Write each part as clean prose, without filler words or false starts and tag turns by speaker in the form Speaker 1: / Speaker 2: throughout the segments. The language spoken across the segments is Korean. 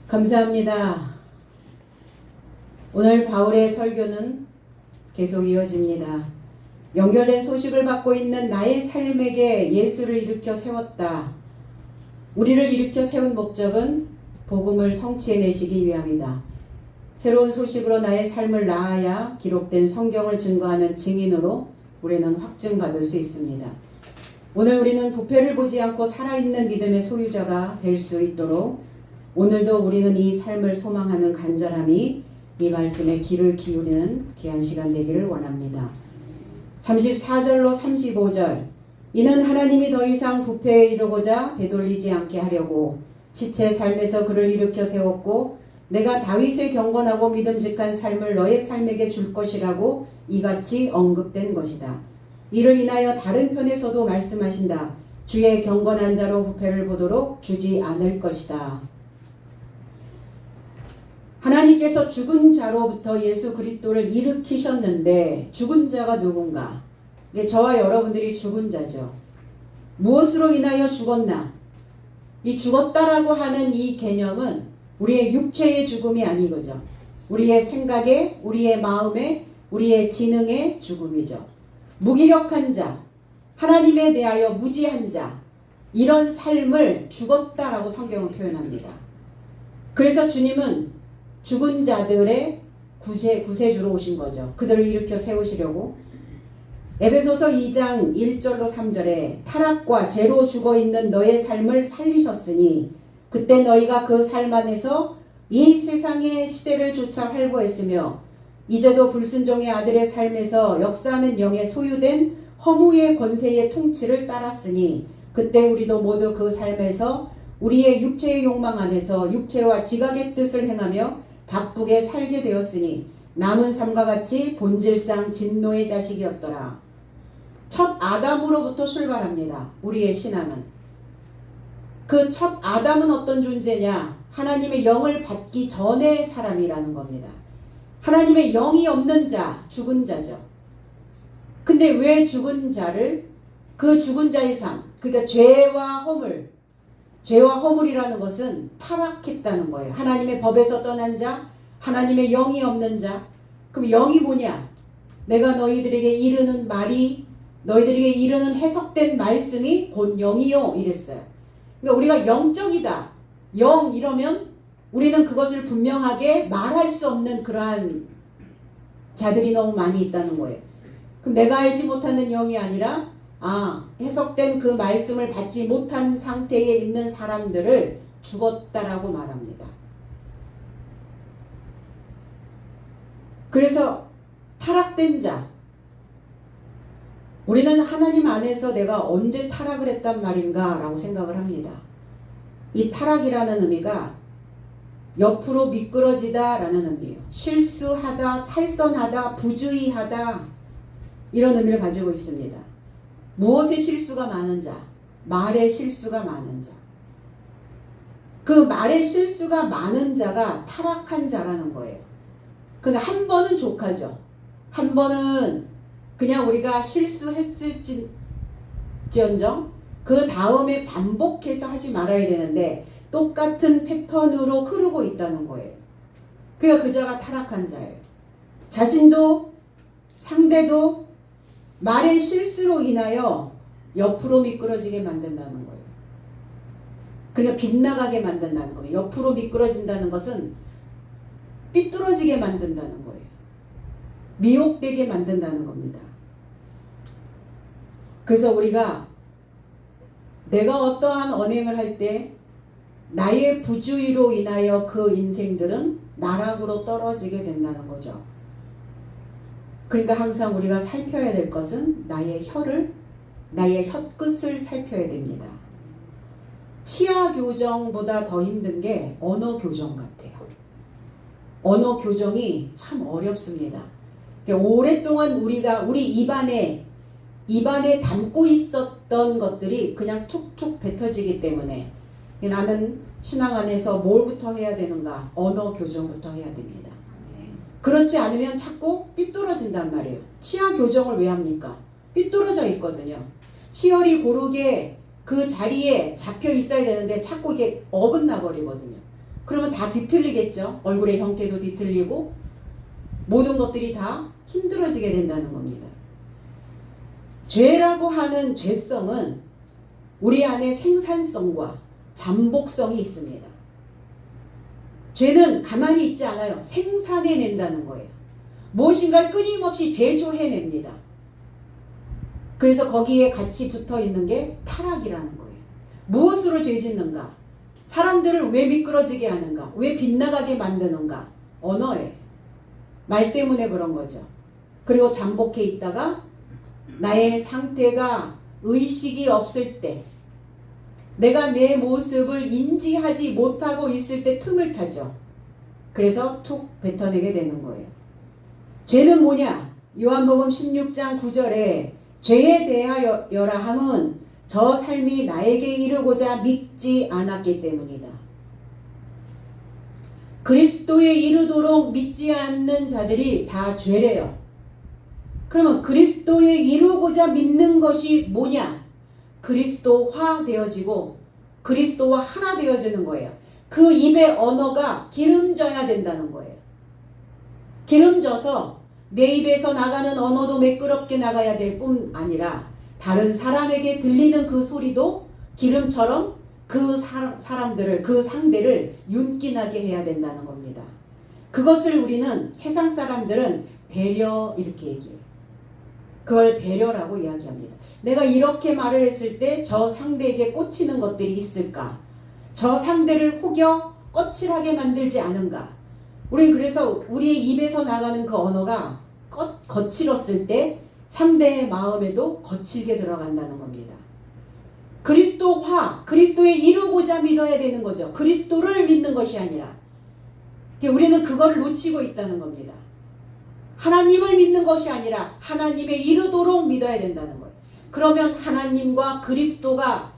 Speaker 1: 감사합니다. 오늘 바울의 설교는 계속 이어집니다. 연결된 소식을 받고 있는 나의 삶에게 예수를 일으켜 세웠다. 우리를 일으켜 세운 목적은 복음을 성취해내시기 위함이다. 새로운 소식으로 나의 삶을 낳아야 기록된 성경을 증거하는 증인으로 우리는 확증받을 수 있습니다. 오늘 우리는 부패를 보지 않고 살아있는 믿음의 소유자가 될 수 있도록 오늘도 우리는 이 삶을 소망하는 간절함이 이 말씀에 귀를 기울이는 귀한 시간 되기를 원합니다. 34절로 35절 이는 하나님이 더 이상 부패에 이르고자 되돌리지 않게 하려고 시체 삶에서 그를 일으켜 세웠고 내가 다윗의 경건하고 믿음직한 삶을 너의 삶에게 줄 것이라고 이같이 언급된 것이다. 이를 인하여 다른 편에서도 말씀하신다. 주의 경건한 자로 부패를 보도록 주지 않을 것이다. 하나님께서 죽은 자로부터 예수 그리스도를 일으키셨는데 죽은 자가 누군가? 저와 여러분들이 죽은 자죠. 무엇으로 인하여 죽었나? 이 죽었다라고 하는 이 개념은 우리의 육체의 죽음이 아니거죠. 우리의 생각에, 우리의 마음에, 우리의 지능의 죽음이죠. 무기력한 자, 하나님에 대하여 무지한 자, 이런 삶을 죽었다라고 성경은 표현합니다. 그래서 주님은 죽은 자들의 구세주로 오신 거죠. 그들을 일으켜 세우시려고. 에베소서 2장 1절로 3절에 타락과 죄로 죽어있는 너의 삶을 살리셨으니 그때 너희가 그 삶 안에서 이 세상의 시대를 쫓아 활보했으며 이제도 불순종의 아들의 삶에서 역사하는 영에 소유된 허무의 권세의 통치를 따랐으니 그때 우리도 모두 그 삶에서 우리의 육체의 욕망 안에서 육체와 지각의 뜻을 행하며 바쁘게 살게 되었으니 남은 삶과 같이 본질상 진노의 자식이었더라. 첫 아담으로부터 출발합니다. 우리의 신앙은. 그 첫 아담은 어떤 존재냐? 하나님의 영을 받기 전의 사람이라는 겁니다. 하나님의 영이 없는 자, 죽은 자죠. 근데 왜 죽은 자를 그 죽은 자의 삶, 그러니까 죄와 허물이라는 것은 타락했다는 거예요. 하나님의 법에서 떠난 자, 하나님의 영이 없는 자. 그럼 영이 뭐냐? 내가 너희들에게 이르는 말이, 너희들에게 이르는 해석된 말씀이 곧 영이요 이랬어요. 그러니까 우리가 영적이다, 영 이러면 우리는 그것을 분명하게 말할 수 없는 그러한 자들이 너무 많이 있다는 거예요. 그럼 내가 알지 못하는 영이 아니라 해석된 그 말씀을 받지 못한 상태에 있는 사람들을 죽었다라고 말합니다. 그래서 타락된 자, 우리는 하나님 안에서 내가 언제 타락을 했단 말인가 라고 생각을 합니다. 이 타락이라는 의미가 옆으로 미끄러지다 라는 의미예요. 실수하다, 탈선하다, 부주의하다 이런 의미를 가지고 있습니다. 무엇의 실수가 많은 자? 말의 실수가 많은 자. 그 말의 실수가 많은 자가 타락한 자라는 거예요. 그러니까 한 번은 족하죠. 한 번은 그냥 우리가 실수했을지언정 그 다음에 반복해서 하지 말아야 되는데 똑같은 패턴으로 흐르고 있다는 거예요. 그러니까 그 자가 타락한 자예요. 자신도 상대도 말의 실수로 인하여 옆으로 미끄러지게 만든다는 거예요. 그러니까 빗나가게 만든다는 거예요. 옆으로 미끄러진다는 것은 삐뚤어지게 만든다는 거예요. 미혹되게 만든다는 겁니다. 그래서 우리가 내가 어떠한 언행을 할 때 나의 부주의로 인하여 그 인생들은 나락으로 떨어지게 된다는 거죠. 그러니까 항상 우리가 살펴야 될 것은 나의 혀끝을 살펴야 됩니다. 치아 교정보다 더 힘든 게 언어 교정 같아요. 언어 교정이 참 어렵습니다. 오랫동안 우리 입안에 담고 있었던 것들이 그냥 툭툭 뱉어지기 때문에 나는 신앙 안에서 뭘부터 해야 되는가? 언어 교정부터 해야 됩니다. 그렇지 않으면 자꾸 삐뚤어진단 말이에요. 치아 교정을 왜 합니까? 삐뚤어져 있거든요. 치열이 고르게 그 자리에 잡혀 있어야 되는데 자꾸 이게 어긋나 버리거든요. 그러면 다 뒤틀리겠죠. 얼굴의 형태도 뒤틀리고 모든 것들이 다 힘들어지게 된다는 겁니다. 죄라고 하는 죄성은 우리 안에 생산성과 잠복성이 있습니다. 죄는 가만히 있지 않아요. 생산해낸다는 거예요. 무엇인가를 끊임없이 제조해냅니다. 그래서 거기에 같이 붙어있는 게 타락이라는 거예요. 무엇으로 죄짓는가? 사람들을 왜 미끄러지게 하는가? 왜 빗나가게 만드는가? 언어에. 말 때문에 그런 거죠. 그리고 잠복해 있다가 나의 상태가 의식이 없을 때, 내가 내 모습을 인지하지 못하고 있을 때 틈을 타죠. 그래서 툭 뱉어내게 되는 거예요. 죄는 뭐냐? 요한복음 16장 9절에 죄에 대하여라 함은 저 삶이 나에게 이르고자 믿지 않았기 때문이다. 그리스도에 이르도록 믿지 않는 자들이 다 죄래요. 그러면 그리스도에 이루고자 믿는 것이 뭐냐? 그리스도화 되어지고 그리스도와 하나 되어지는 거예요. 그 입의 언어가 기름져야 된다는 거예요. 기름져서 내 입에서 나가는 언어도 매끄럽게 나가야 될 뿐 아니라 다른 사람에게 들리는 그 소리도 기름처럼 그 사람들을, 그 상대를 윤기나게 해야 된다는 겁니다. 그것을 우리는, 세상 사람들은 배려 이렇게 얘기해요. 그걸 배려라고 이야기합니다. 내가 이렇게 말을 했을 때 저 상대에게 꽂히는 것들이 있을까? 저 상대를 혹여 거칠하게 만들지 않은가? 우리 그래서 우리의 입에서 나가는 그 언어가 거칠었을 때 상대의 마음에도 거칠게 들어간다는 겁니다. 그리스도화, 그리스도에 이루고자 믿어야 되는 거죠. 그리스도를 믿는 것이 아니라. 우리는 그걸 놓치고 있다는 겁니다. 하나님을 믿는 것이 아니라 하나님에 이르도록 믿어야 된다는 거예요. 그러면 하나님과 그리스도와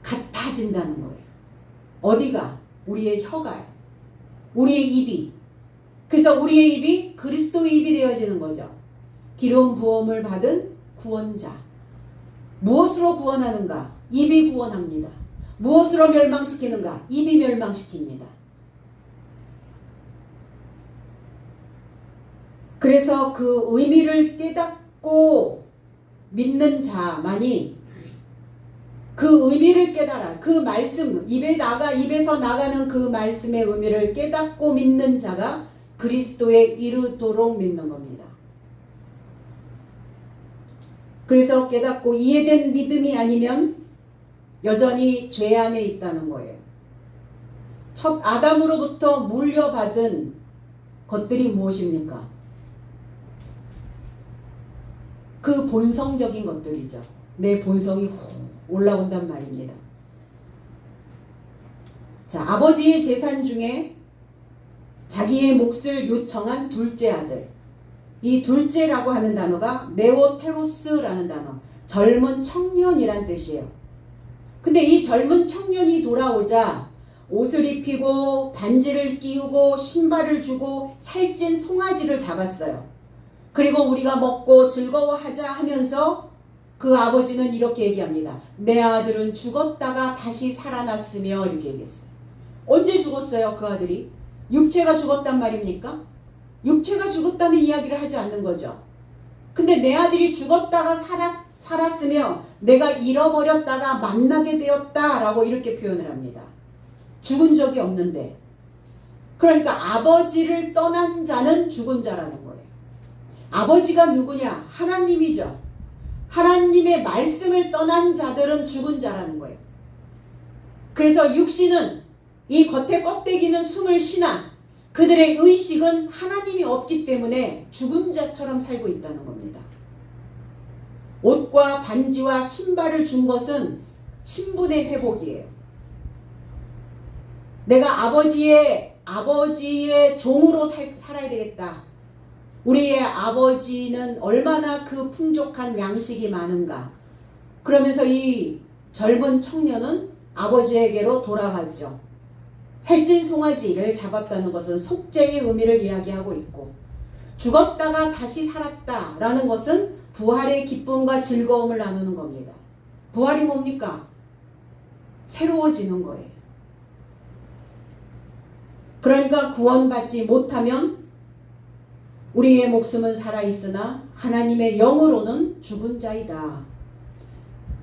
Speaker 1: 같아진다는 거예요. 어디가? 우리의 혀가요. 우리의 입이. 그래서 우리의 입이 그리스도의 입이 되어지는 거죠. 기름 부음을 받은 구원자. 무엇으로 구원하는가? 입이 구원합니다. 무엇으로 멸망시키는가? 입이 멸망시킵니다. 그래서 그 의미를 깨닫고 믿는 자만이 그 의미를 깨달아, 그 말씀, 입에서 나가는 그 말씀의 의미를 깨닫고 믿는 자가 그리스도에 이르도록 믿는 겁니다. 그래서 깨닫고 이해된 믿음이 아니면 여전히 죄 안에 있다는 거예요. 첫 아담으로부터 물려받은 것들이 무엇입니까? 그 본성적인 것들이죠. 내 본성이 훅 올라온단 말입니다. 자, 아버지의 재산 중에 자기의 몫을 요청한 둘째 아들. 이 둘째라고 하는 단어가 네오테로스라는 단어. 젊은 청년이란 뜻이에요. 근데 이 젊은 청년이 돌아오자 옷을 입히고 반지를 끼우고 신발을 주고 살찐 송아지를 잡았어요. 그리고 우리가 먹고 즐거워하자 하면서 그 아버지는 이렇게 얘기합니다. 내 아들은 죽었다가 다시 살아났으며 이렇게 얘기했어요. 언제 죽었어요 그 아들이? 육체가 죽었단 말입니까? 육체가 죽었다는 이야기를 하지 않는 거죠. 근데 내 아들이 죽었다가 살았으며 내가 잃어버렸다가 만나게 되었다라고 이렇게 표현을 합니다. 죽은 적이 없는데. 그러니까 아버지를 떠난 자는 죽은 자라는 거예요. 아버지가 누구냐? 하나님이죠. 하나님의 말씀을 떠난 자들은 죽은 자라는 거예요. 그래서 육신은, 이 겉에 껍데기는 숨을 쉬나 그들의 의식은 하나님이 없기 때문에 죽은 자처럼 살고 있다는 겁니다. 옷과 반지와 신발을 준 것은 신분의 회복이에요. 내가 아버지의 종으로 살아야 되겠다. 우리의 아버지는 얼마나 그 풍족한 양식이 많은가. 그러면서 이 젊은 청년은 아버지에게로 돌아가죠. 살찐 송아지를 잡았다는 것은 속죄의 의미를 이야기하고 있고, 죽었다가 다시 살았다라는 것은 부활의 기쁨과 즐거움을 나누는 겁니다. 부활이 뭡니까? 새로워지는 거예요. 그러니까 구원받지 못하면 우리의 목숨은 살아있으나 하나님의 영으로는 죽은 자이다.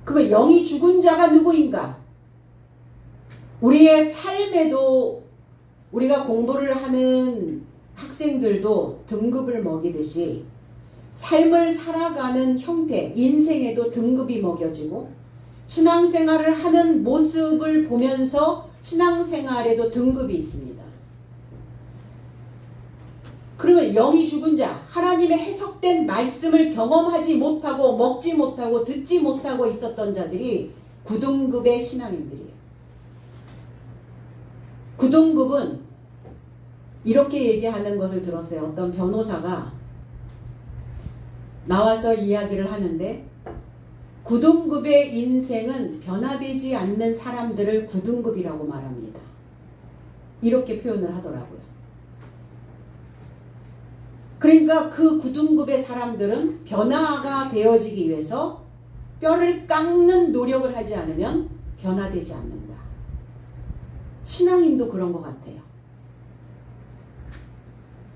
Speaker 1: 그러면 영이 죽은 자가 누구인가? 우리의 삶에도 우리가 공부를 하는 학생들도 등급을 먹이듯이 삶을 살아가는 형태, 인생에도 등급이 먹여지고 신앙생활을 하는 모습을 보면서 신앙생활에도 등급이 있습니다. 그러면 영이 죽은 자, 하나님의 해석된 말씀을 경험하지 못하고 먹지 못하고 듣지 못하고 있었던 자들이 9등급의 신앙인들이에요. 9등급은 이렇게 얘기하는 것을 들었어요. 어떤 변호사가 나와서 이야기를 하는데 9등급의 인생은 변화되지 않는 사람들을 9등급이라고 말합니다. 이렇게 표현을 하더라고요. 그러니까 그 9등급의 사람들은 변화가 되어지기 위해서 뼈를 깎는 노력을 하지 않으면 변화되지 않는다. 신앙인도 그런 것 같아요.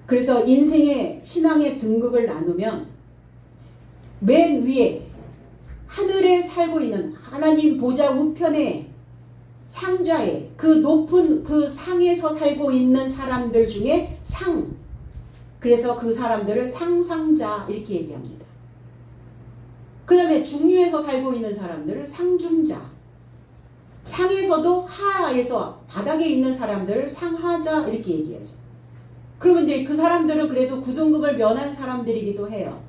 Speaker 1: 그래서 인생의 신앙의 등급을 나누면 맨 위에 하늘에 살고 있는 하나님 보좌 우편에 상좌에 그 높은 그 상에서 살고 있는 사람들 중에 상, 그래서 그 사람들을 상상자 이렇게 얘기합니다. 그 다음에 중류에서 살고 있는 사람들을 상중자, 상에서도 하에서 바닥에 있는 사람들을 상하자 이렇게 얘기하죠. 그러면 이제 그 사람들은 그래도 9등급을 면한 사람들이기도 해요.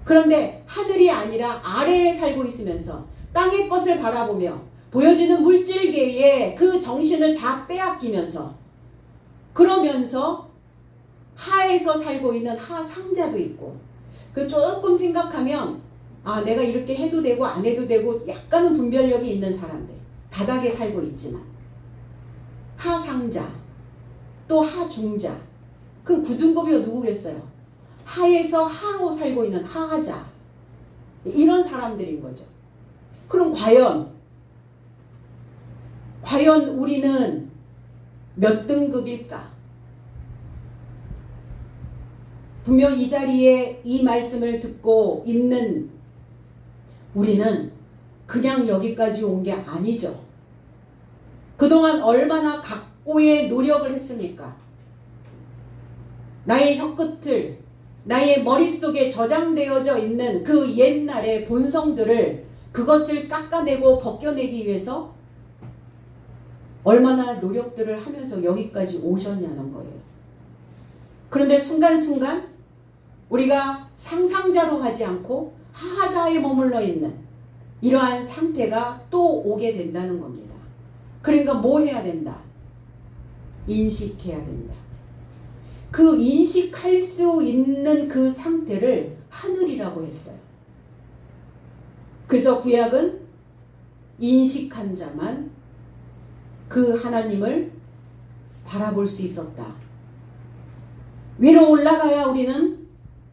Speaker 1: 그런데 하늘이 아니라 아래에 살고 있으면서 땅의 것을 바라보며 보여지는 물질계에 그 정신을 다 빼앗기면서 그러면서 하에서 살고 있는 하상자도 있고, 그 조금 생각하면 아 내가 이렇게 해도 되고 안 해도 되고 약간은 분별력이 있는 사람들, 바닥에 살고 있지만 하상자 또 하중자, 그 9등급이 누구겠어요? 하에서 하로 살고 있는 하하자, 이런 사람들인 거죠. 그럼 과연 우리는 몇 등급일까? 분명 이 자리에 이 말씀을 듣고 있는 우리는 그냥 여기까지 온 게 아니죠. 그동안 얼마나 각고의 노력을 했습니까? 나의 혀끝을, 나의 머릿속에 저장되어져 있는 그 옛날의 본성들을, 그것을 깎아내고 벗겨내기 위해서 얼마나 노력들을 하면서 여기까지 오셨냐는 거예요. 그런데 순간순간 우리가 상상자로 가지 않고 하하자에 머물러 있는 이러한 상태가 또 오게 된다는 겁니다. 그러니까 뭐 해야 된다? 인식해야 된다. 그 인식할 수 있는 그 상태를 하늘이라고 했어요. 그래서 구약은 인식한 자만 그 하나님을 바라볼 수 있었다. 위로 올라가야 우리는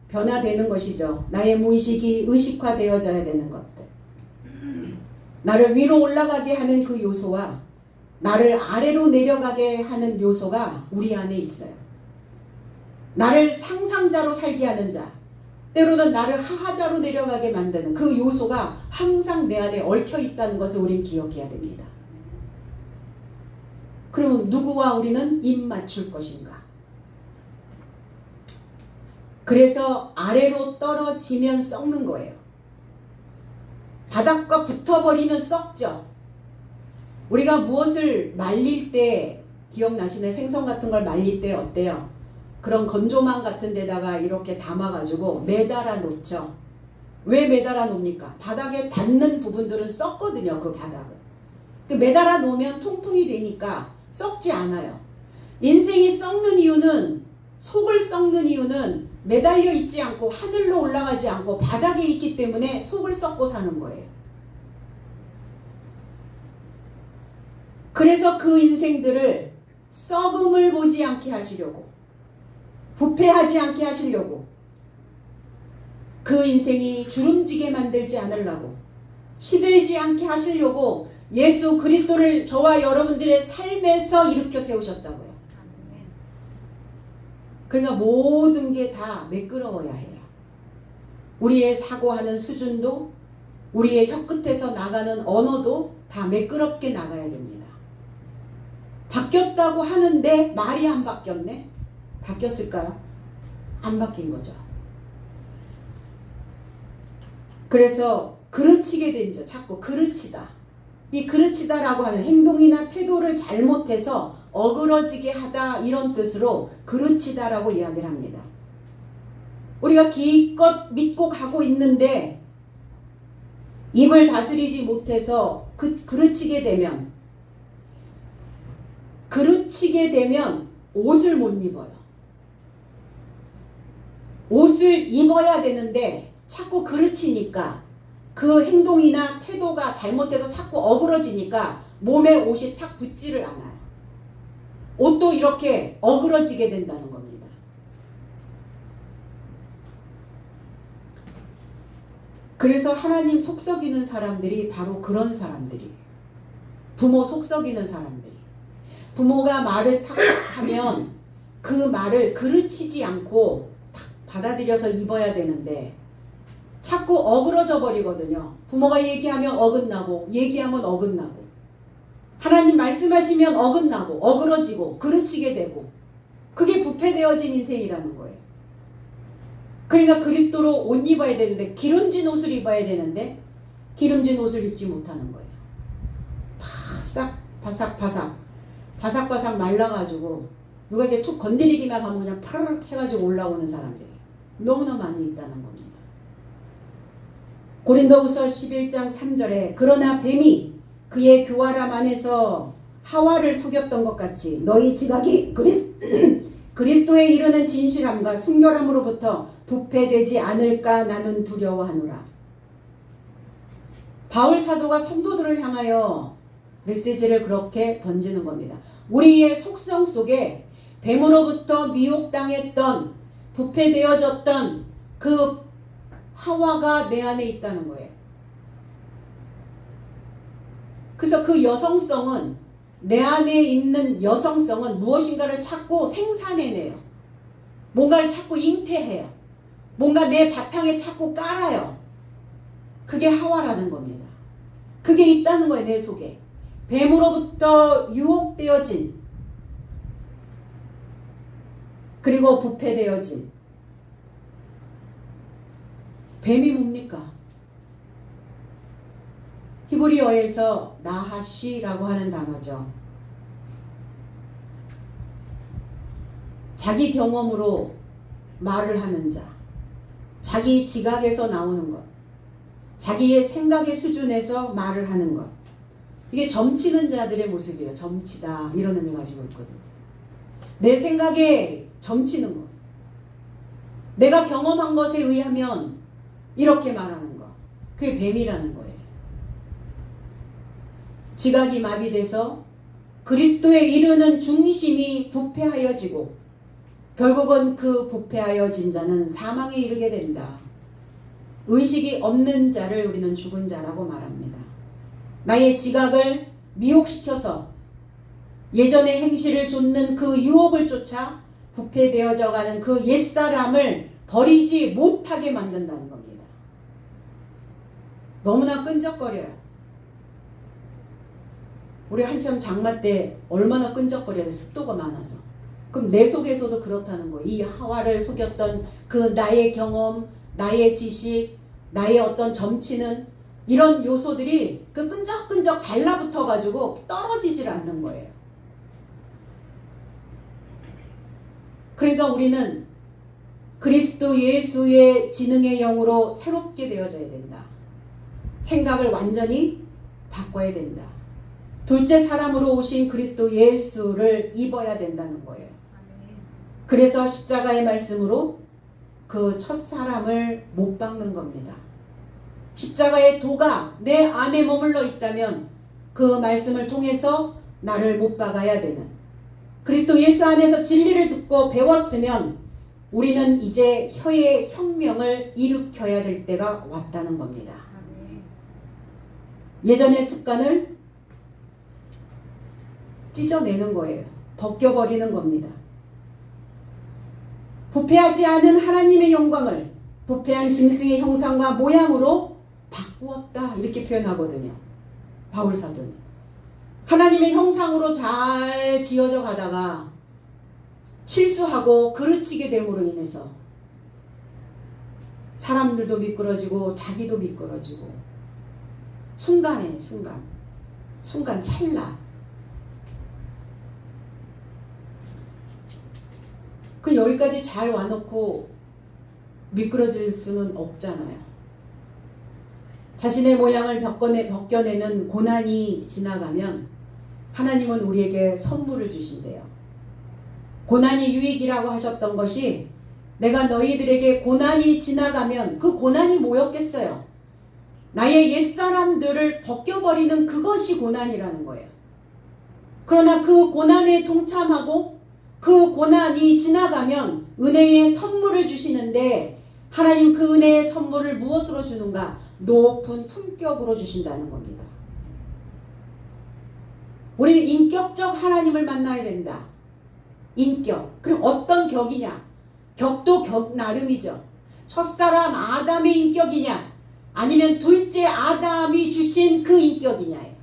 Speaker 1: 변화되는 것이죠. 나의 무의식이 의식화되어져야 되는 것들. 나를 위로 올라가게 하는 그 요소와 나를 아래로 내려가게 하는 요소가 우리 안에 있어요. 나를 상상자로 살게 하는 자, 때로는 나를 하하자로 내려가게 만드는 그 요소가 항상 내 안에 얽혀 있다는 것을 우리는 기억해야 됩니다. 그러면 누구와 우리는 입 맞출 것인가? 그래서 아래로 떨어지면 썩는 거예요. 바닥과 붙어버리면 썩죠. 우리가 무엇을 말릴 때 기억나시나요? 생선 같은 걸 말릴 때 어때요? 그런 건조망 같은 데다가 이렇게 담아가지고 매달아 놓죠. 왜 매달아 놓습니까? 바닥에 닿는 부분들은 썩거든요. 그 바닥은. 그 매달아 놓으면 통풍이 되니까 썩지 않아요. 인생이 썩는 이유는, 속을 썩는 이유는 매달려 있지 않고 하늘로 올라가지 않고 바닥에 있기 때문에 속을 썩고 사는 거예요. 그래서 그 인생들을 썩음을 보지 않게 하시려고, 부패하지 않게 하시려고, 그 인생이 주름지게 만들지 않으려고, 시들지 않게 하시려고 예수 그리스도를 저와 여러분들의 삶에서 일으켜 세우셨다고요. 그러니까 모든 게 다 매끄러워야 해요. 우리의 사고하는 수준도, 우리의 혀끝에서 나가는 언어도 다 매끄럽게 나가야 됩니다. 바뀌었다고 하는데 말이 안 바뀌었네? 바뀌었을까요? 안 바뀐 거죠. 그래서 그르치게 된죠. 자꾸 그르치다. 이 그르치다라고 하는 행동이나 태도를 잘못해서 어그러지게 하다, 이런 뜻으로 그르치다라고 이야기를 합니다. 우리가 기껏 믿고 가고 있는데 입을 다스리지 못해서 그르치게 되면 옷을 못 입어요. 옷을 입어야 되는데 자꾸 그르치니까, 그 행동이나 태도가 잘못해서 자꾸 어그러지니까 몸에 옷이 탁 붙지를 않아요. 옷도 이렇게 어그러지게 된다는 겁니다. 그래서 하나님 속썩이는 사람들이 바로 그런 사람들이에요. 부모 속썩이는 사람들이. 부모가 말을 탁 하면 그 말을 그르치지 않고 탁 받아들여서 입어야 되는데 자꾸 어그러져 버리거든요. 부모가 얘기하면 어긋나고, 얘기하면 어긋나고, 하나님 말씀하시면 어긋나고, 어그러지고, 그르치게 되고, 그게 부패되어진 인생이라는 거예요. 그러니까 그리스도로 옷 입어야 되는데, 기름진 옷을 입어야 되는데 기름진 옷을 입지 못하는 거예요. 바삭바삭 말라가지고 누가 이렇게 툭 건드리기만 하면 그냥 파르륵 해가지고 올라오는 사람들이 너무나 많이 있다는 겁니다. 고린도후서 11장 3절에 그러나 뱀이 그의 교활함 안에서 하와를 속였던 것 같이 너희 지각이 그리스도에 이르는 진실함과 순결함으로부터 부패되지 않을까 나는 두려워하노라. 바울 사도가 성도들을 향하여 메시지를 그렇게 던지는 겁니다. 우리의 속성 속에 뱀으로부터 미혹당했던, 부패되어졌던 그 하와가 내 안에 있다는 거예요. 그래서 그 여성성은, 내 안에 있는 여성성은 무엇인가를 자꾸 생산해내요. 뭔가를 자꾸 잉태해요. 뭔가 내 바탕에 자꾸 깔아요. 그게 하와라는 겁니다. 그게 있다는 거예요, 내 속에. 뱀으로부터 유혹되어진, 그리고 부패되어진. 뱀이 뭡니까? 히브리어에서 나하시라고 하는 단어죠. 자기 경험으로 말을 하는 자, 자기 지각에서 나오는 것, 자기의 생각의 수준에서 말을 하는 것. 이게 점치는 자들의 모습이에요. 점치다, 이런 의미 가지고 있거든요. 내 생각에 점치는 것, 내가 경험한 것에 의하면 이렇게 말하는 것, 그게 뱀이라는 거예요. 지각이 마비돼서 그리스도에 이르는 중심이 부패하여지고 결국은 그 부패하여진 자는 사망에 이르게 된다. 의식이 없는 자를 우리는 죽은 자라고 말합니다. 나의 지각을 미혹시켜서 예전의 행실을 좇는 그 유혹을 쫓아 부패되어져 가는 그 옛사람을 버리지 못하게 만든다는 겁니다. 너무나 끈적거려요. 우리 한참 장마 때 얼마나 끈적거려요. 습도가 많아서. 그럼 내 속에서도 그렇다는 거예요. 이 하와를 속였던 그 나의 경험, 나의 지식, 나의 어떤 점치는 이런 요소들이 그 끈적끈적 달라붙어 가지고 떨어지질 않는 거예요. 그러니까 우리는 그리스도 예수의 지능의 영으로 새롭게 되어져야 된다. 생각을 완전히 바꿔야 된다. 둘째 사람으로 오신 그리스도 예수를 입어야 된다는 거예요. 그래서 십자가의 말씀으로 그 첫 사람을 못 박는 겁니다. 십자가의 도가 내 안에 머물러 있다면 그 말씀을 통해서 나를 못 박아야 되는, 그리스도 예수 안에서 진리를 듣고 배웠으면 우리는 이제 혀의 혁명을 일으켜야 될 때가 왔다는 겁니다. 예전의 습관을 찢어내는 거예요. 벗겨버리는 겁니다. 부패하지 않은 하나님의 영광을 부패한 짐승의 형상과 모양으로 바꾸었다. 이렇게 표현하거든요. 바울 사도는. 하나님의 형상으로 잘 지어져 가다가 실수하고 그르치게 됨으로 인해서 사람들도 미끄러지고 자기도 미끄러지고 순간 찰나. 그 여기까지 잘 와놓고 미끄러질 수는 없잖아요. 자신의 모양을 벗겨내는 고난이 지나가면 하나님은 우리에게 선물을 주신대요. 고난이 유익이라고 하셨던 것이 내가 너희들에게 고난이 지나가면 그 고난이 뭐였겠어요? 나의 옛사람들을 벗겨버리는 그것이 고난이라는 거예요. 그러나 그 고난에 동참하고 그 고난이 지나가면 은혜의 선물을 주시는데 하나님 그 은혜의 선물을 무엇으로 주는가? 높은 품격으로 주신다는 겁니다. 우리는 인격적 하나님을 만나야 된다. 인격. 그럼 어떤 격이냐? 격도 격 나름이죠. 첫사람 아담의 인격이냐? 아니면 둘째 아담이 주신 그 인격이냐예요.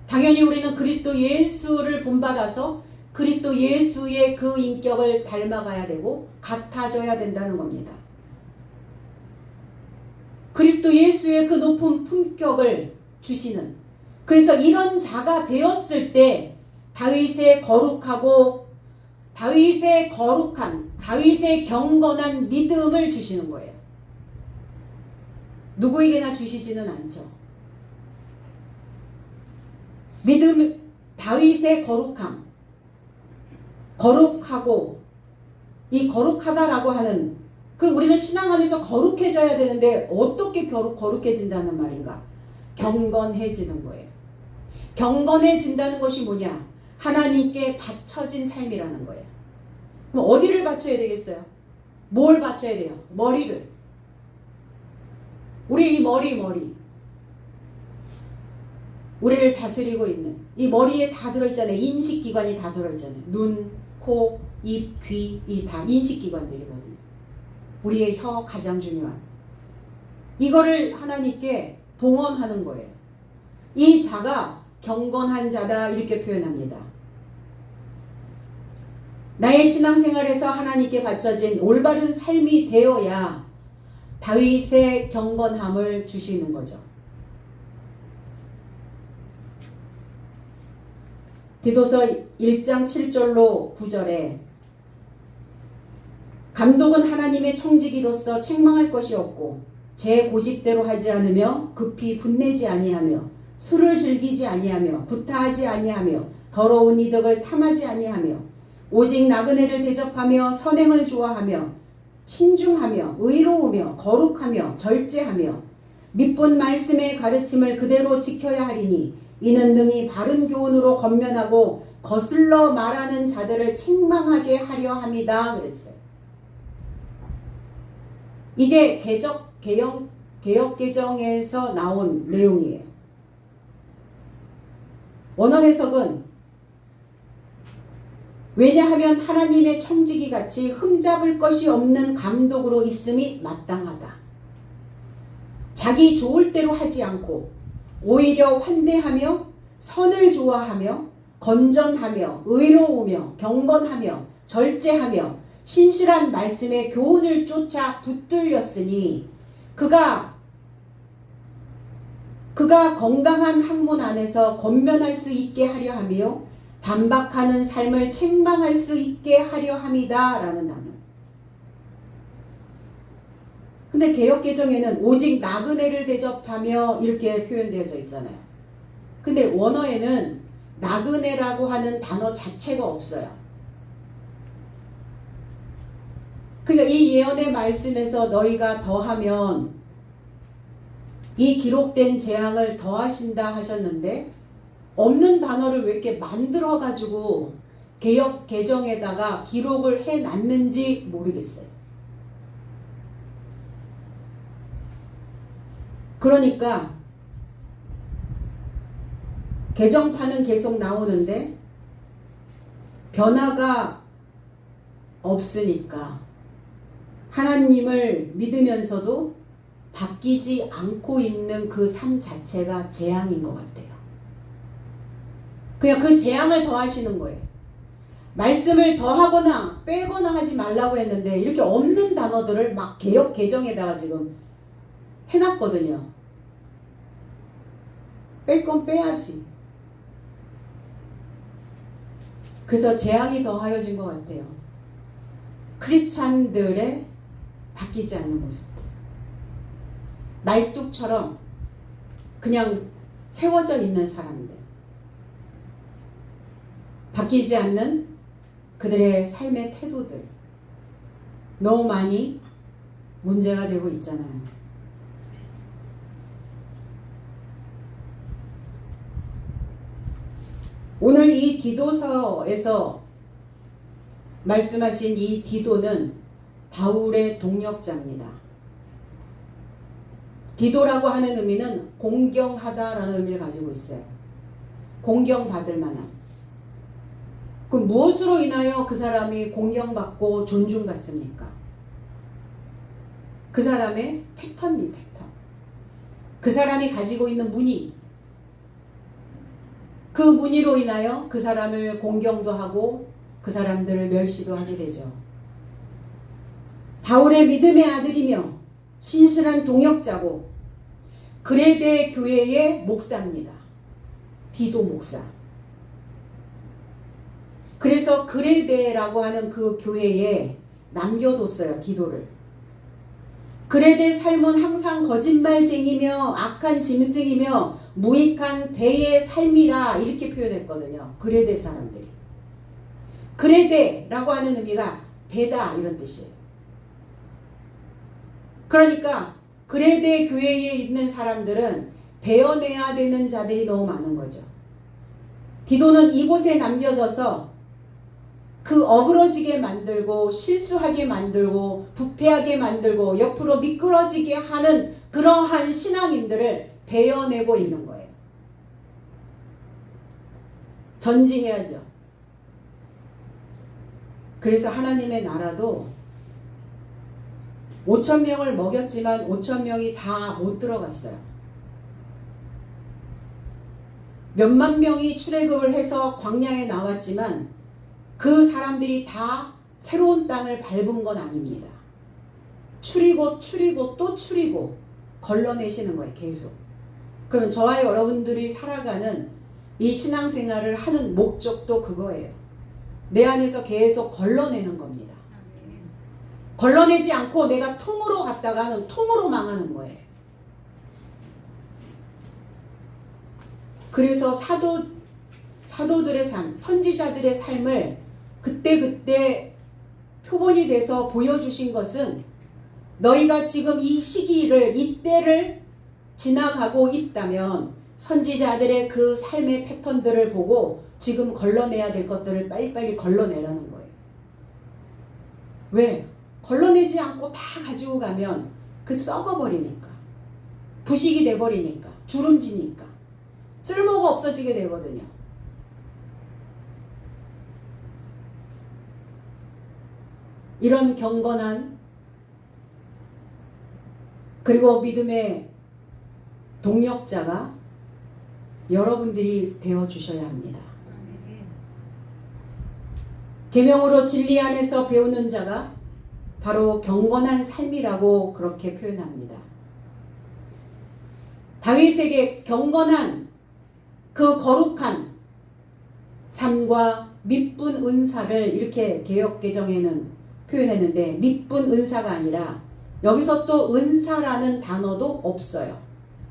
Speaker 1: 당연히 우리는 그리스도 예수를 본받아서 그리스도 예수의 그 인격을 닮아가야 되고 같아져야 된다는 겁니다. 그리스도 예수의 그 높은 품격을 주시는, 그래서 이런 자가 되었을 때 다윗의 경건한 믿음을 주시는 거예요. 누구에게나 주시지는 않죠. 믿음, 다윗의 거룩하고 이 거룩하다라고 하는, 그럼 우리는 신앙 안에서 거룩해져야 되는데 어떻게 거룩해진다는 말인가? 경건해지는 거예요. 경건해진다는 것이 뭐냐? 하나님께 바쳐진 삶이라는 거예요. 그럼 어디를 바쳐야 되겠어요? 뭘 바쳐야 돼요? 머리를. 우리 이 머리. 우리를 다스리고 있는 이 머리에 다 들어있잖아요. 인식기관이 다 들어있잖아요. 눈, 코, 입, 귀, 이 다 인식기관들이거든요. 우리의 혀 가장 중요한. 이거를 하나님께 봉헌하는 거예요. 이 자가 경건한 자다 이렇게 표현합니다. 나의 신앙생활에서 하나님께 바쳐진 올바른 삶이 되어야 다윗의 경건함을 주시는 거죠. 디도서 1장 7절로 9절에 감독은 하나님의 청지기로서 책망할 것이 없고 제 고집대로 하지 않으며 급히 분내지 아니하며 술을 즐기지 아니하며 구타하지 아니하며 더러운 이덕을 탐하지 아니하며 오직 나그네를 대접하며 선행을 좋아하며 신중하며 의로우며 거룩하며 절제하며 밑분 말씀의 가르침을 그대로 지켜야 하리니 이는 능히 바른 교훈으로 권면하고 거슬러 말하는 자들을 책망하게 하려 함이다 그랬어요. 이게 개역개정에서 나온 내용이에요. 원어 해석은 왜냐하면 하나님의 청지기 같이 흠잡을 것이 없는 감독으로 있음이 마땅하다. 자기 좋을 대로 하지 않고 오히려 환대하며 선을 좋아하며 건전하며 의로우며 경건하며 절제하며 신실한 말씀의 교훈을 쫓아 붙들렸으니 그가 건강한 학문 안에서 권면할 수 있게 하려 하며 반박하는 삶을 책망할 수 있게 하려 함이다 라는 단어. 근데 개역개정에는 오직 나그네를 대접하며 이렇게 표현되어져 있잖아요. 근데 원어에는 나그네라고 하는 단어 자체가 없어요. 그러니까 이 예언의 말씀에서 너희가 더하면 이 기록된 재앙을 더하신다 하셨는데 없는 단어를 왜 이렇게 만들어가지고 개역 개정에다가 기록을 해놨는지 모르겠어요. 그러니까 개정판은 계속 나오는데 변화가 없으니까 하나님을 믿으면서도 바뀌지 않고 있는 그 삶 자체가 재앙인 것 같아요. 그냥 그 재앙을 더하시는 거예요. 말씀을 더하거나 빼거나 하지 말라고 했는데 이렇게 없는 단어들을 막 개역 개정에다가 지금 해놨거든요. 뺄 건 빼야지. 그래서 재앙이 더하여진 것 같아요. 크리스찬들의 바뀌지 않는 모습들. 말뚝처럼 그냥 세워져 있는 사람들. 바뀌지 않는 그들의 삶의 태도들. 너무 많이 문제가 되고 있잖아요. 오늘 이 디도서에서 말씀하신 이 디도는 바울의 동역자입니다. 디도라고 하는 의미는 공경하다라는 의미를 가지고 있어요. 공경받을 만한. 그럼 무엇으로 인하여 그 사람이 공경받고 존중받습니까? 그 사람의 패턴이 패턴. 그 사람이 가지고 있는 무늬. 그 무늬로 인하여 그 사람을 공경도 하고 그 사람들을 멸시도 하게 되죠. 바울의 믿음의 아들이며 신실한 동역자고 그레데 교회의 목사입니다. 디도 목사. 그래서 그레데라고 하는 그 교회에 남겨뒀어요. 디도를. 그레데 삶은 항상 거짓말쟁이며 악한 짐승이며 무익한 배의 삶이라 이렇게 표현했거든요. 그레데 사람들이. 그레데라고 하는 의미가 배다 이런 뜻이에요. 그러니까 그레데 교회에 있는 사람들은 베어내야 되는 자들이 너무 많은 거죠. 디도는 이곳에 남겨져서 그 어그러지게 만들고 실수하게 만들고 부패하게 만들고 옆으로 미끄러지게 하는 그러한 신앙인들을 베어내고 있는 거예요. 전지해야죠. 그래서 하나님의 나라도 5,000명을 먹였지만 5,000명이 다 못 들어갔어요. 몇만 명이 출애굽을 해서 광야에 나왔지만 그 사람들이 다 새로운 땅을 밟은 건 아닙니다. 추리고 또 추리고 걸러내시는 거예요. 계속. 그러면 저와 여러분들이 살아가는 이 신앙생활을 하는 목적도 그거예요. 내 안에서 계속 걸러내는 겁니다. 걸러내지 않고 내가 통으로 갔다가는 통으로 망하는 거예요. 그래서 사도들의 삶, 선지자들의 삶을 그때 표본이 돼서 보여주신 것은 너희가 지금 이 시기를, 이때를 지나가고 있다면 선지자들의 그 삶의 패턴들을 보고 지금 걸러내야 될 것들을 빨리빨리 걸러내라는 거예요. 왜? 걸러내지 않고 다 가지고 가면 그 썩어버리니까. 부식이 돼버리니까. 주름지니까. 쓸모가 없어지게 되거든요. 이런 경건한 그리고 믿음의 동력자가 여러분들이 되어주셔야 합니다. 계명으로 진리 안에서 배우는 자가 바로 경건한 삶이라고 그렇게 표현합니다. 다윗에게 경건한 그 거룩한 삶과 미쁜 은사를 이렇게 개역개정에는 표현했는데 미쁜 은사가 아니라 여기서 또 은사라는 단어도 없어요.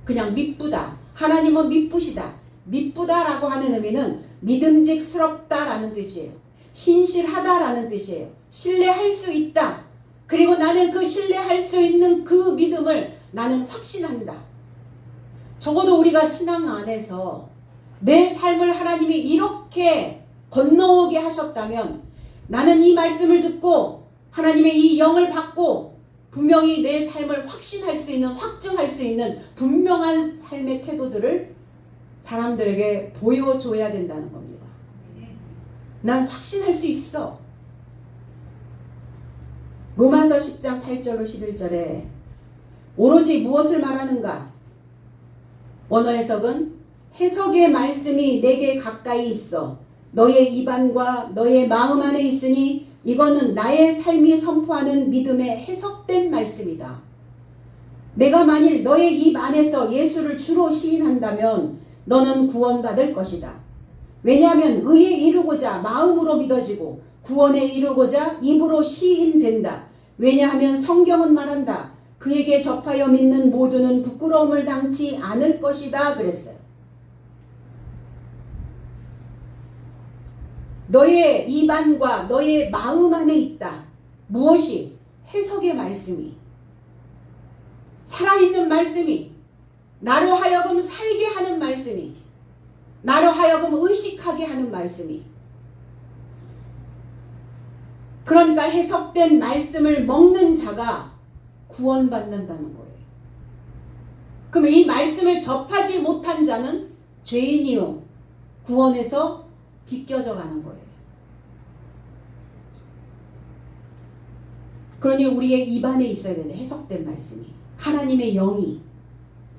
Speaker 1: 그냥 미쁘다. 하나님은 미쁘시다. 미쁘다라고 하는 의미는 믿음직스럽다라는 뜻이에요. 신실하다라는 뜻이에요. 신뢰할 수 있다. 그리고 나는 그 신뢰할 수 있는 그 믿음을 나는 확신한다. 적어도 우리가 신앙 안에서 내 삶을 하나님이 이렇게 건너오게 하셨다면 나는 이 말씀을 듣고 하나님의 이 영을 받고 분명히 내 삶을 확신할 수 있는, 확증할 수 있는 분명한 삶의 태도들을 사람들에게 보여줘야 된다는 겁니다. 난 확신할 수 있어. 로마서 10장 8절로 11절에 오로지 무엇을 말하는가? 원어 해석은 해석의 말씀이 내게 가까이 있어 너의 입안과 너의 마음 안에 있으니 이거는 나의 삶이 선포하는 믿음의 해석된 말씀이다. 내가 만일 너의 입 안에서 예수를 주로 시인한다면 너는 구원받을 것이다. 왜냐하면 의에 이르고자 마음으로 믿어지고 구원에 이르고자 입으로 시인된다. 왜냐하면 성경은 말한다. 그에게 접하여 믿는 모두는 부끄러움을 당치 않을 것이다 그랬어요. 너의 입안과 너의 마음 안에 있다. 무엇이? 해석의 말씀이. 살아있는 말씀이. 나로 하여금 살게 하는 말씀이. 나로 하여금 의식하게 하는 말씀이. 그러니까 해석된 말씀을 먹는 자가 구원받는다는 거예요. 그럼 이 말씀을 접하지 못한 자는 죄인이요 구원에서 비껴져 가는 거예요. 그러니 우리의 입안에 있어야 되는 해석된 말씀이, 하나님의 영이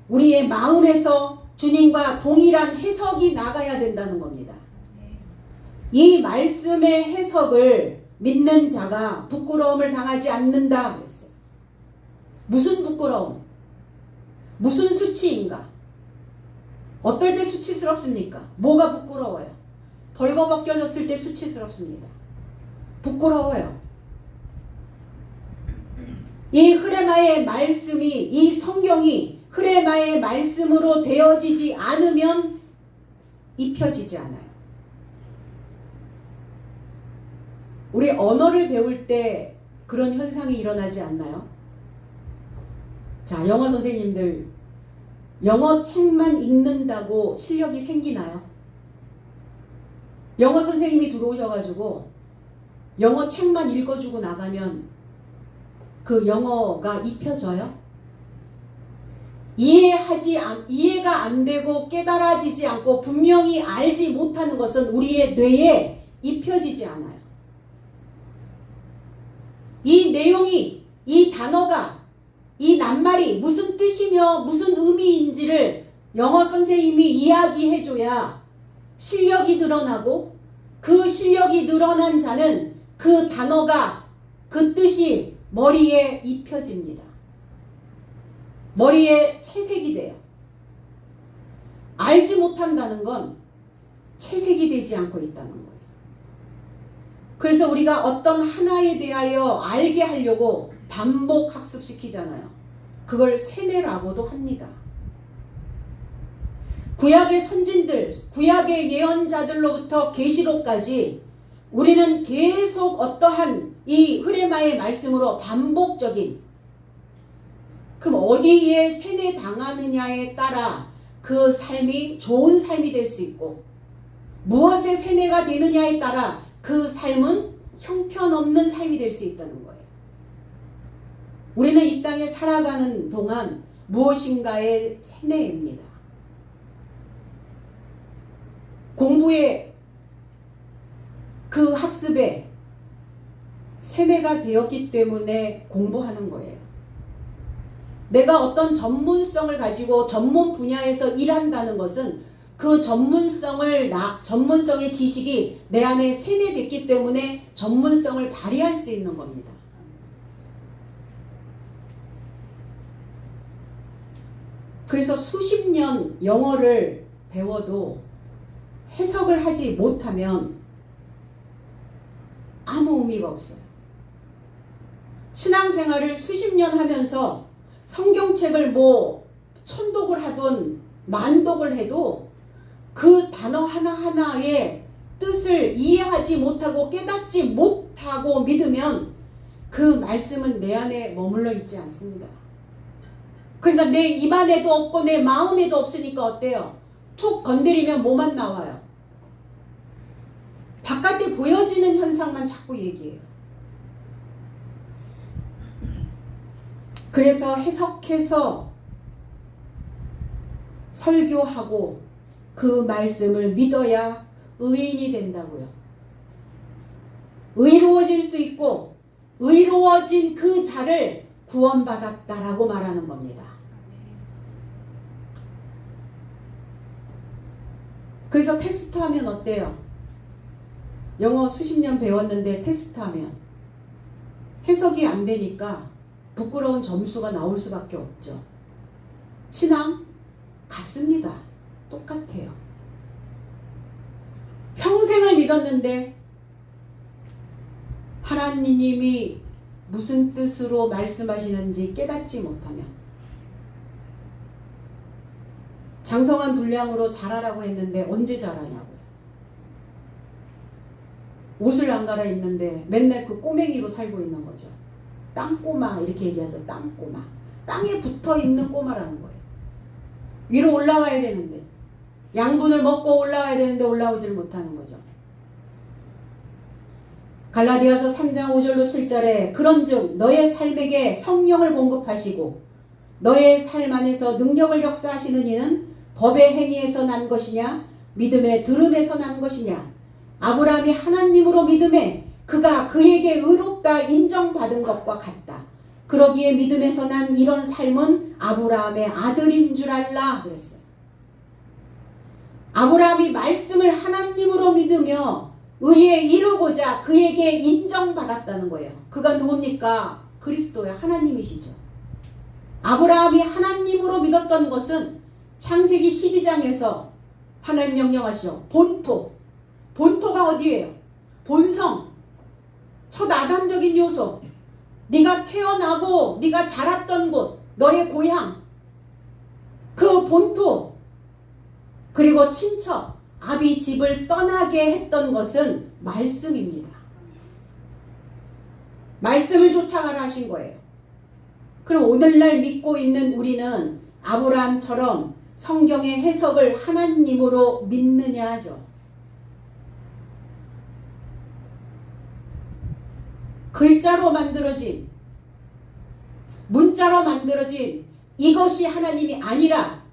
Speaker 1: 우리의 마음에서 주님과 동일한 해석이 나가야 된다는 겁니다. 이 말씀의 해석을 믿는 자가 부끄러움을 당하지 않는다 그랬어요. 무슨 부끄러움? 무슨 수치인가? 어떨 때 수치스럽습니까? 뭐가 부끄러워요? 벌거벗겨졌을 때 수치스럽습니다. 부끄러워요. 이 흐레마의 말씀이, 이 성경이 흐레마의 말씀으로 되어지지 않으면 입혀지지 않아요. 우리 언어를 배울 때 그런 현상이 일어나지 않나요? 자, 영어 선생님들 영어 책만 읽는다고 실력이 생기나요? 영어 선생님이 들어오셔가지고 영어 책만 읽어주고 나가면 그 영어가 입혀져요? 이해가 안 되고 깨달아지지 않고 분명히 알지 못하는 것은 우리의 뇌에 입혀지지 않아요. 이 내용이, 이 단어가, 이 낱말이 무슨 뜻이며 무슨 의미인지를 영어 선생님이 이야기해줘야 실력이 늘어나고, 그 실력이 늘어난 자는 그 단어가, 그 뜻이 머리에 입혀집니다. 머리에 채색이 돼요. 알지 못한다는 건 채색이 되지 않고 있다는 거예요. 그래서 우리가 어떤 하나에 대하여 알게 하려고 반복 학습시키잖아요. 그걸 세뇌라고도 합니다. 구약의 선진들, 구약의 예언자들로부터 계시록까지 우리는 계속 어떠한 이 흐레마의 말씀으로 반복적인, 그럼 어디에 세뇌당하느냐에 따라 그 삶이 좋은 삶이 될 수 있고, 무엇에 세뇌가 되느냐에 따라 그 삶은 형편없는 삶이 될 수 있다는 거예요. 우리는 이 땅에 살아가는 동안 무엇인가의 세뇌입니다. 공부에, 그 학습에 세뇌가 되었기 때문에 공부하는 거예요. 내가 어떤 전문성을 가지고 전문 분야에서 일한다는 것은 그 전문성의 지식이 내 안에 세뇌됐기 때문에 전문성을 발휘할 수 있는 겁니다. 그래서 수십 년 영어를 배워도 해석을 하지 못하면 아무 의미가 없어요. 신앙생활을 수십 년 하면서 성경책을 천독을 하든 만독을 해도 그 단어 하나하나의 뜻을 이해하지 못하고 깨닫지 못하고 믿으면 그 말씀은 내 안에 머물러 있지 않습니다. 그러니까 내 입안에도 없고 내 마음에도 없으니까 어때요? 툭 건드리면 뭐만 나와요? 바깥에 보여지는 현상만 자꾸 얘기해요. 그래서 해석해서 설교하고 그 말씀을 믿어야 의인이 된다고요. 의로워질 수 있고 의로워진 그 자를 구원받았다라고 말하는 겁니다. 그래서 테스트하면 어때요? 영어 수십 년 배웠는데 테스트하면 해석이 안 되니까 부끄러운 점수가 나올 수밖에 없죠. 신앙 같습니다. 똑같아요. 평생을 믿었는데 하나님이 무슨 뜻으로 말씀하시는지 깨닫지 못하면, 장성한 분량으로 자라라고 했는데 언제 자라냐고요. 옷을 안 갈아입는데 맨날 그 꼬맹이로 살고 있는 거죠. 땅꼬마 이렇게 얘기하죠. 땅꼬마. 땅에 붙어있는 꼬마라는 거예요. 위로 올라와야 되는데, 양분을 먹고 올라와야 되는데 올라오질 못하는 거죠. 갈라디아서 3장 5절로 7절에 그런즉 너의 삶에게 성령을 공급하시고 너의 삶 안에서 능력을 역사하시는 이는 법의 행위에서 난 것이냐 믿음의 들음에서 난 것이냐. 아브라함이 하나님으로 믿음에 그가 그에게 의롭다 인정받은 것과 같다. 그러기에 믿음에서 난 이런 삶은 아브라함의 아들인 줄 알라 그랬어요. 아브라함이 말씀을 하나님으로 믿으며 의에 이루고자 그에게 인정받았다는 거예요. 그가 누굽니까? 그리스도의 하나님이시죠. 아브라함이 하나님으로 믿었던 것은 창세기 12장에서 하나님 명령하시죠. 본토. 본토가 어디예요? 본성. 첫 아담적인 요소. 네가 태어나고 네가 자랐던 곳, 너의 고향, 그 본토, 그리고 친척, 아비 집을 떠나게 했던 것은 말씀입니다. 말씀을 쫓아가라 하신 거예요. 그럼 오늘날 믿고 있는 우리는 아브라함처럼 성경의 해석을 하나님으로 믿느냐 하죠. 글자로 만들어진, 문자로 만들어진 이것이 하나님이 아니라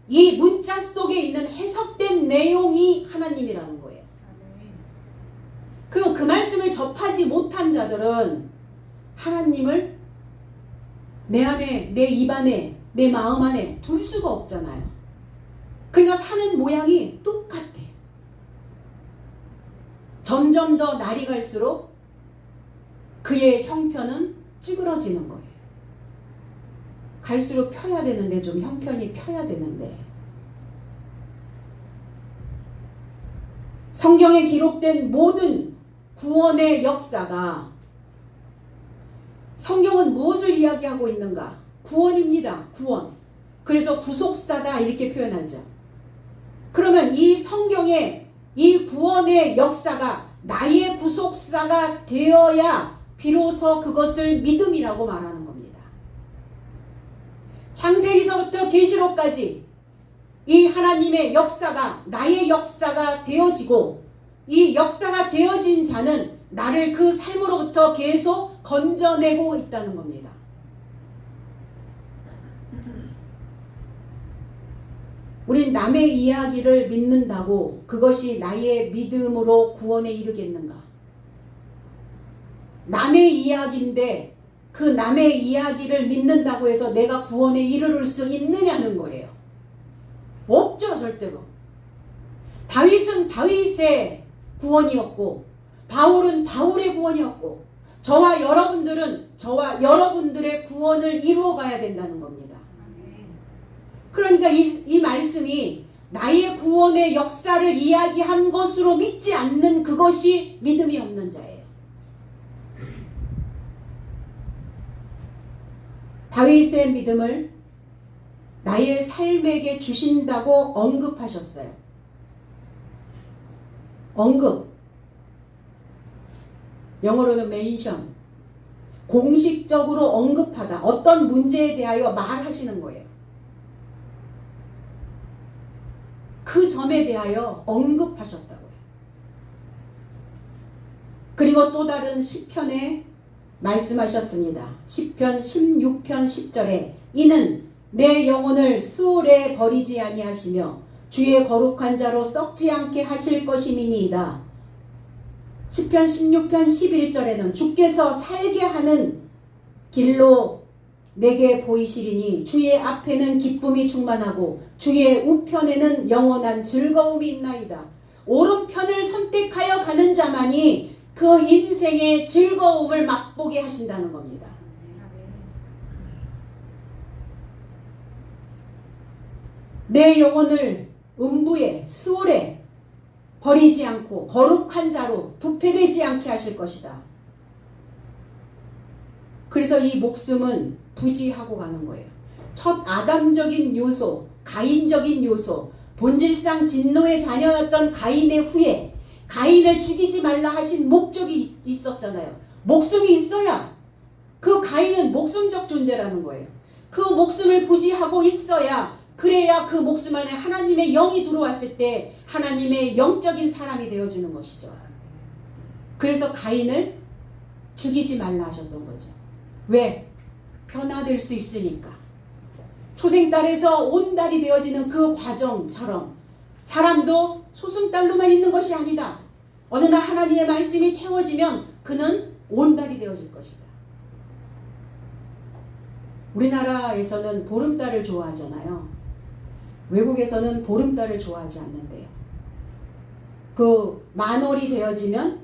Speaker 1: 이 문자 속에 있는 해석된 내용이 하나님이라는 거예요. 그럼 그 말씀을 접하지 못한 자들은 하나님을 내 안에, 내 입 안에, 내 마음 안에 둘 수가 없잖아요. 그러니까 사는 모양이 똑같아. 점점 더 날이 갈수록 그의 형편은 찌그러지는 거예요. 갈수록 펴야 되는데, 좀 형편이 펴야 되는데. 성경에 기록된 모든 구원의 역사가, 성경은 무엇을 이야기하고 있는가? 구원입니다. 구원. 그래서 구속사다 이렇게 표현하죠. 그러면 이 성경의 이 구원의 역사가 나의 구속사가 되어야 비로소 그것을 믿음이라고 말하는 겁니다. 창세기서부터 계시록까지 이 하나님의 역사가 나의 역사가 되어지고, 이 역사가 되어진 자는 나를 그 삶으로부터 계속 건져내고 있다는 겁니다. 우린 남의 이야기를 믿는다고 그것이 나의 믿음으로 구원에 이르겠는가? 남의 이야기인데 그 남의 이야기를 믿는다고 해서 내가 구원에 이르를 수 있느냐는 거예요. 없죠, 절대로. 다윗은 다윗의 구원이었고, 바울은 바울의 구원이었고, 저와 여러분들은 저와 여러분들의 구원을 이루어 가야 된다는 겁니다. 그러니까 이 말씀이 나의 구원의 역사를 이야기한 것으로 믿지 않는 그것이 믿음이 없는 자예요. 다윗의 믿음을 나의 삶에게 주신다고 언급하셨어요. 언급. 영어로는 mention. 공식적으로 언급하다. 어떤 문제에 대하여 말하시는 거예요. 그 점에 대하여 언급하셨다고요. 그리고 또 다른 시편에 말씀하셨습니다. 시편 16편 10절에 이는 내 영혼을 스올에 버리지 아니하시며 주의 거룩한 자로 썩지 않게 하실 것임이니이다. 시편 16편 11절에는 주께서 살게 하는 길로 내게 보이시리니 주의 앞에는 기쁨이 충만하고 주의 우편에는 영원한 즐거움이 있나이다. 오른편을 선택하여 가는 자만이 그 인생의 즐거움을 맛보게 하신다는 겁니다. 내 영혼을 음부에 스올에 버리지 않고 거룩한 자로 부패되지 않게 하실 것이다. 그래서 이 목숨은 부지하고 가는 거예요. 첫 아담적인 요소, 가인적인 요소, 본질상 진노의 자녀였던 가인의 후에 가인을 죽이지 말라 하신 목적이 있었잖아요. 목숨이 있어야 그 가인은 목숨적 존재라는 거예요. 그 목숨을 부지하고 있어야 그래야 그 목숨 안에 하나님의 영이 들어왔을 때 하나님의 영적인 사람이 되어지는 것이죠. 그래서 가인을 죽이지 말라 하셨던 거죠. 왜? 변화될 수 있으니까. 초생달에서 온달이 되어지는 그 과정처럼 사람도 소승달로만 있는 것이 아니다. 어느 날 하나님의 말씀이 채워지면 그는 온달이 되어질 것이다. 우리나라에서는 보름달을 좋아하잖아요. 외국에서는 보름달을 좋아하지 않는데요. 그 만월이 되어지면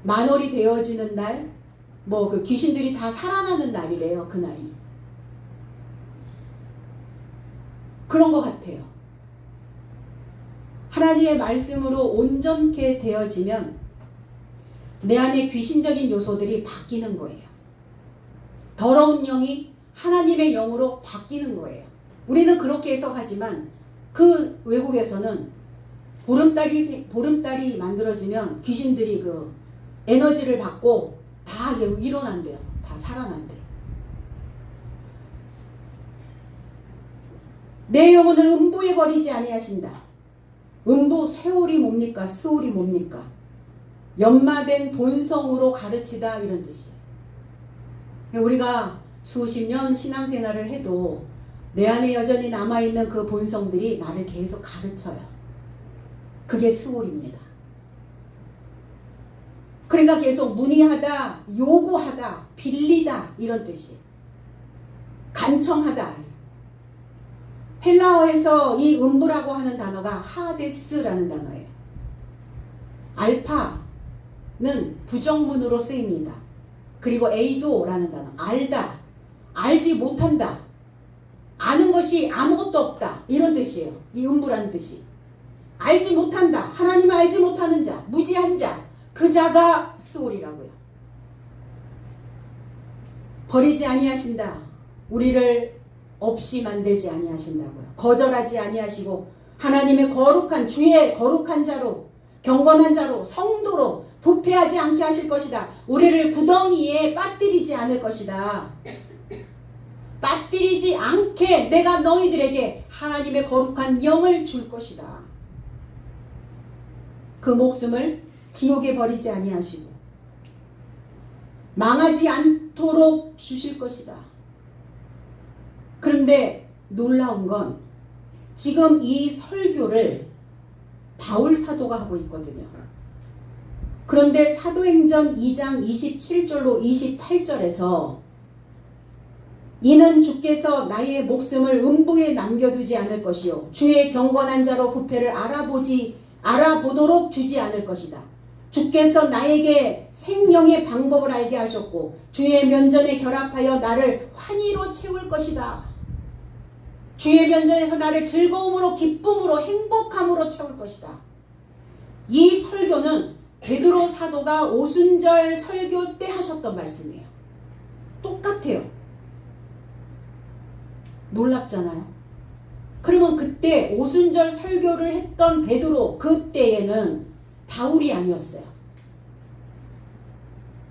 Speaker 1: 만월이 되어지는 날 그 귀신들이 다 살아나는 날이래요. 그날이. 그런 것 같아요. 하나님의 말씀으로 온전케 되어지면 내 안에 귀신적인 요소들이 바뀌는 거예요. 더러운 영이 하나님의 영으로 바뀌는 거예요. 우리는 그렇게 해석하지만 그 외국에서는 보름달이 만들어지면 귀신들이 그 에너지를 받고 다 일어난대요. 다 살아난대요. 내 영혼을 음부에 버리지 아니하신다. 음부, 세월이 뭡니까? 스월이 뭡니까? 연마된 본성으로 가르치다 이런 뜻이에요. 우리가 수십 년 신앙생활을 해도 내 안에 여전히 남아있는 그 본성들이 나를 계속 가르쳐요. 그게 스월입니다. 그러니까 계속 문의하다, 요구하다, 빌리다 이런 뜻이에요. 간청하다. 헬라어에서 이 음부라고 하는 단어가 하데스라는 단어예요. 알파는 부정문으로 쓰입니다. 그리고 에이도라는 단어, 알다, 알지 못한다, 아는 것이 아무것도 없다 이런 뜻이에요. 이 음부라는 뜻이. 알지 못한다, 하나님을 알지 못하는 자, 무지한 자, 그 자가 스올이라고요. 버리지 아니하신다. 우리를 없이 만들지 아니하신다고요. 거절하지 아니하시고 하나님의 거룩한 주의 거룩한 자로 경건한 자로 성도로 부패하지 않게 하실 것이다. 우리를 구덩이에 빠뜨리지 않을 것이다. 빠뜨리지 않게 내가 너희들에게 하나님의 거룩한 영을 줄 것이다. 그 목숨을 지옥에 버리지 아니하시고 망하지 않도록 주실 것이다. 그런데 놀라운 건 지금 이 설교를 바울 사도가 하고 있거든요. 그런데 사도행전 2장 27절로 28절에서 이는 주께서 나의 목숨을 음부에 남겨두지 않을 것이요 주의 경건한 자로 부패를 알아보도록 주지 않을 것이다. 주께서 나에게 생명의 방법을 알게 하셨고 주의 면전에 결합하여 나를 환희로 채울 것이다. 주의 면전에서 나를 즐거움으로 기쁨으로 행복함으로 채울 것이다. 이 설교는 베드로 사도가 오순절 설교 때 하셨던 말씀이에요. 똑같아요. 놀랍잖아요. 그러면 그때 오순절 설교를 했던 베드로 그때에는 바울이 아니었어요.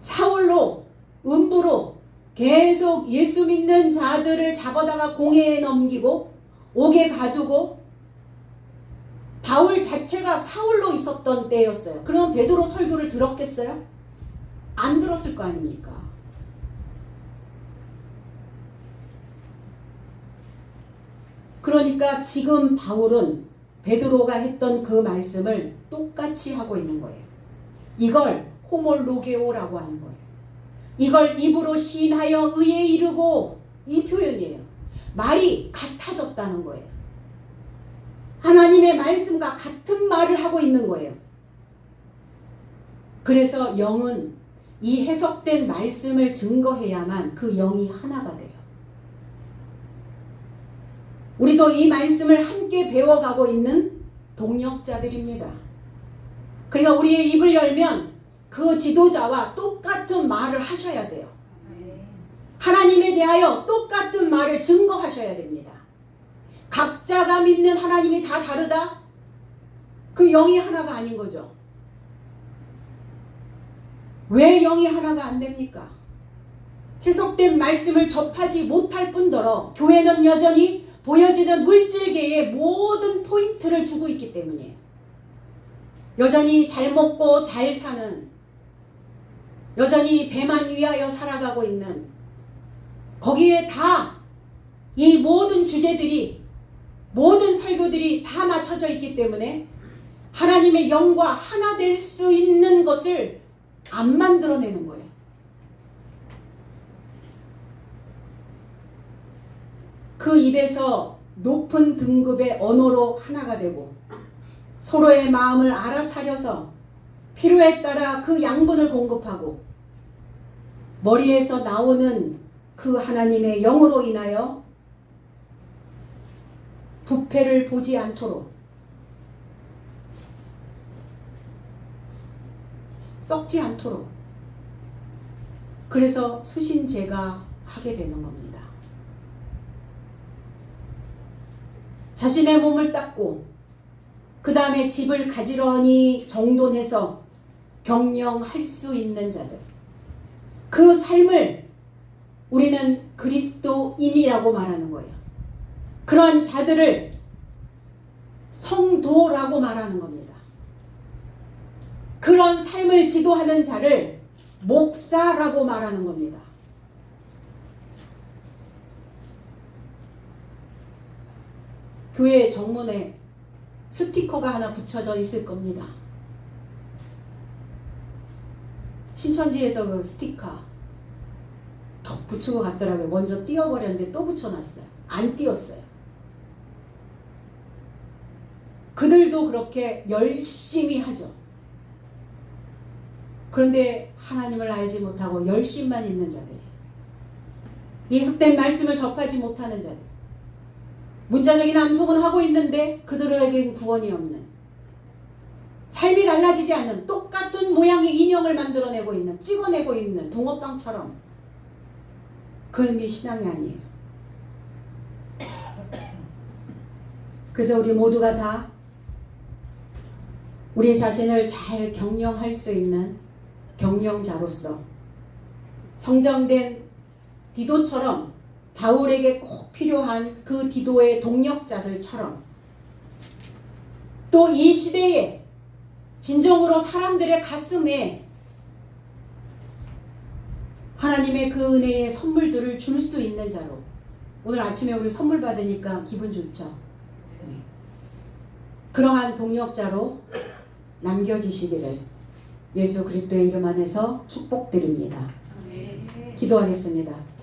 Speaker 1: 사울로 음부로 계속 예수 믿는 자들을 잡아다가 공회에 넘기고 옥에 가두고 바울 자체가 사울로 있었던 때였어요. 그럼 베드로 설교를 들었겠어요? 안 들었을 거 아닙니까? 그러니까 지금 바울은 베드로가 했던 그 말씀을 똑같이 하고 있는 거예요. 이걸 호몰로게오라고 하는 거예요. 이걸 입으로 시인하여 의에 이르고, 이 표현이에요. 말이 같아졌다는 거예요. 하나님의 말씀과 같은 말을 하고 있는 거예요. 그래서 영은 이 해석된 말씀을 증거해야만 그 영이 하나가 돼요. 우리도 이 말씀을 함께 배워가고 있는 동역자들입니다. 그러니까 우리의 입을 열면 그 지도자와 똑같은 말을 하셔야 돼요. 하나님에 대하여 똑같은 말을 증거하셔야 됩니다. 각자가 믿는 하나님이 다 다르다? 그 영이 하나가 아닌 거죠. 왜 영이 하나가 안 됩니까? 해석된 말씀을 접하지 못할 뿐더러 교회는 여전히 보여지는 물질계의 모든 포인트를 주고 있기 때문이에요. 여전히 잘 먹고 잘 사는, 여전히 배만 위하여 살아가고 있는, 거기에 다 이 모든 주제들이, 모든 설교들이 다 맞춰져 있기 때문에 하나님의 영과 하나 될 수 있는 것을 안 만들어내는 거예요. 그 입에서 높은 등급의 언어로 하나가 되고 서로의 마음을 알아차려서 필요에 따라 그 양분을 공급하고 머리에서 나오는 그 하나님의 영으로 인하여 부패를 보지 않도록, 썩지 않도록, 그래서 수신제가 하게 되는 겁니다. 자신의 몸을 닦고 그 다음에 집을 가지런히 정돈해서 경영할 수 있는 자들, 그 삶을 우리는 그리스도인이라고 말하는 거예요. 그러한 자들을 성도라고 말하는 겁니다. 그런 삶을 지도하는 자를 목사라고 말하는 겁니다. 교회 정문에 스티커가 하나 붙여져 있을 겁니다. 신천지에서 그 스티커 톡 붙이고 갔더라고요. 먼저 띄워버렸는데 또 붙여놨어요. 안 띄웠어요. 그들도 그렇게 열심히 하죠. 그런데 하나님을 알지 못하고 열심만 있는 자들, 예속된 말씀을 접하지 못하는 자들, 문자적인 암송은 하고 있는데 그들에겐 구원이 없는, 삶이 달라지지 않는 똑같은 모양의 인형을 만들어내고 있는, 찍어내고 있는 동업방처럼, 그게 신앙이 아니에요. 그래서 우리 모두가 다 우리 자신을 잘 경영할 수 있는 경영자로서 성장된 디도처럼, 바울에게 꼭 필요한 그 디도의 동역자들처럼, 또 이 시대에 진정으로 사람들의 가슴에 하나님의 그 은혜의 선물들을 줄 수 있는 자로, 오늘 아침에 우리 선물 받으니까 기분 좋죠. 네. 그러한 동역자로 남겨지시기를 예수 그리스도의 이름 안에서 축복드립니다. 기도하겠습니다.